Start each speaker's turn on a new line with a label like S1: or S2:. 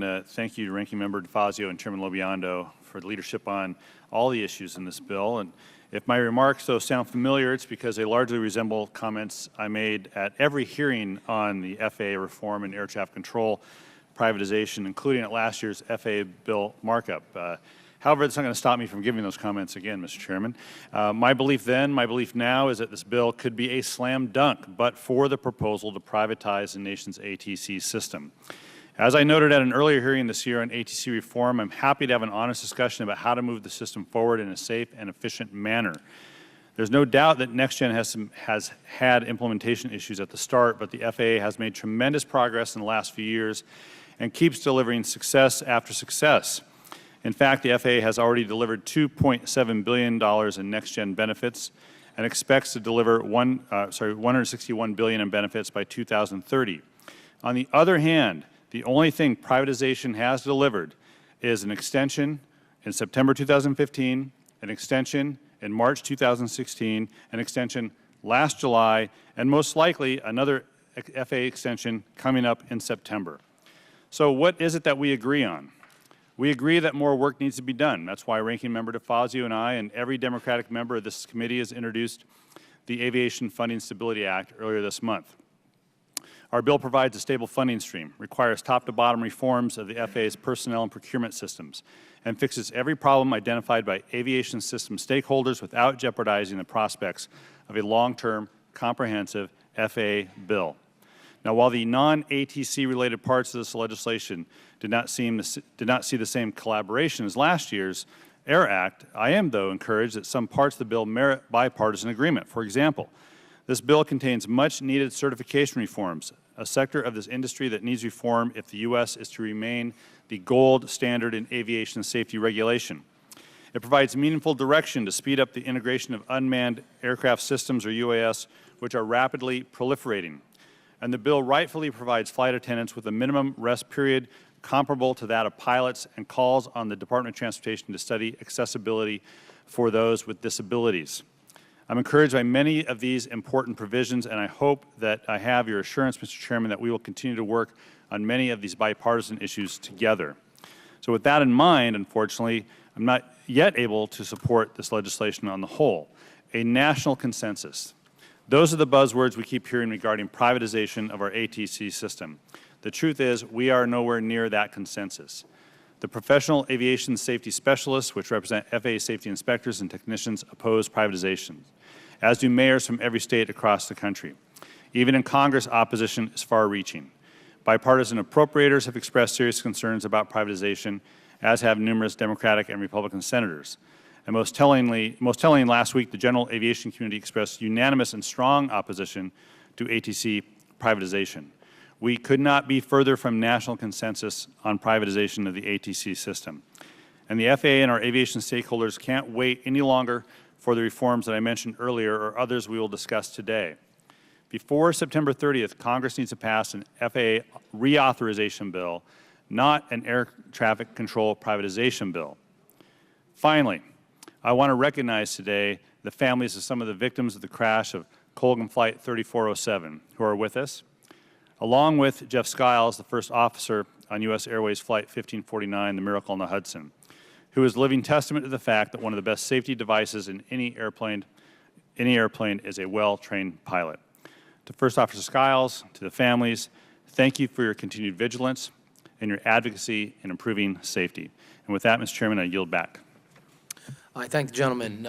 S1: and thank you to Ranking Member DeFazio and Chairman Lobiondo for the leadership on all the issues in this bill. And if my remarks, though, sound familiar, it's because they largely resemble comments I made at every hearing on the FAA reform and air traffic control privatization, including at last year's FAA bill markup. However, it's not going to stop me from giving those comments again, Mr. Chairman. My belief then, my belief now is that this bill could be a slam dunk, but for the proposal to privatize the nation's ATC system. As I noted at an earlier hearing this year on ATC reform, I'm happy to have an honest discussion about how to move the system forward in a safe and efficient manner. There's no doubt that NextGen has had implementation issues at the start, but the FAA has made tremendous progress in the last few years and keeps delivering success after success. In fact, the FAA has already delivered $2.7 billion in NextGen benefits and expects to deliver $161 billion in benefits by 2030. On the other hand, the only thing privatization has delivered is an extension in September 2015, an extension in March 2016, an extension last July, and most likely another FAA extension coming up in September. So what is it that we agree on? We agree that more work needs to be done. That's why Ranking Member DeFazio and I and every Democratic member of this committee has introduced the Aviation Funding Stability Act earlier this month. Our bill provides a stable funding stream, requires top-to-bottom reforms of the FAA's personnel and procurement systems, and fixes every problem identified by aviation system stakeholders without jeopardizing the prospects of a long-term, comprehensive FAA bill. Now, while the non-ATC related parts of this legislation did not see the same collaboration as last year's AIR Act, I am, though, encouraged that some parts of the bill merit bipartisan agreement. For example, this bill contains much-needed certification reforms, a sector of this industry that needs reform if the U.S. is to remain the gold standard in aviation safety regulation. It provides meaningful direction to speed up the integration of unmanned aircraft systems, or UAS, which are rapidly proliferating. And the bill rightfully provides flight attendants with a minimum rest period comparable to that of pilots and calls on the Department of Transportation to study accessibility for those with disabilities. I'm encouraged by many of these important provisions, and I hope that I have your assurance, Mr. Chairman, that we will continue to work on many of these bipartisan issues together. So with that in mind, unfortunately, I'm not yet able to support this legislation on the whole. A national consensus. Those are the buzzwords we keep hearing regarding privatization of our ATC system. The truth is, we are nowhere near that consensus. The professional aviation safety specialists, which represent FAA safety inspectors and technicians, oppose privatization, as do mayors from every state across the country. Even in Congress, opposition is far-reaching. Bipartisan appropriators have expressed serious concerns about privatization, as have numerous Democratic and Republican senators. And most telling last week, the general aviation community expressed unanimous and strong opposition to ATC privatization. We could not be further from national consensus on privatization of the ATC system. And the FAA and our aviation stakeholders can't wait any longer for the reforms that I mentioned earlier or others we will discuss today. Before September 30th, Congress needs to pass an FAA reauthorization bill, not an air traffic control privatization bill. Finally, I want to recognize today the families of some of the victims of the crash of Colgan Flight 3407 who are with us, along with Jeff Skiles, the first officer on U.S. Airways Flight 1549, the Miracle on the Hudson, who is living testament to the fact that one of the best safety devices in any airplane is a well-trained pilot. To First Officer Skiles, to the families, thank you for your continued vigilance and your advocacy in improving safety. And with that, Mr. Chairman, I yield back.
S2: I thank the gentleman.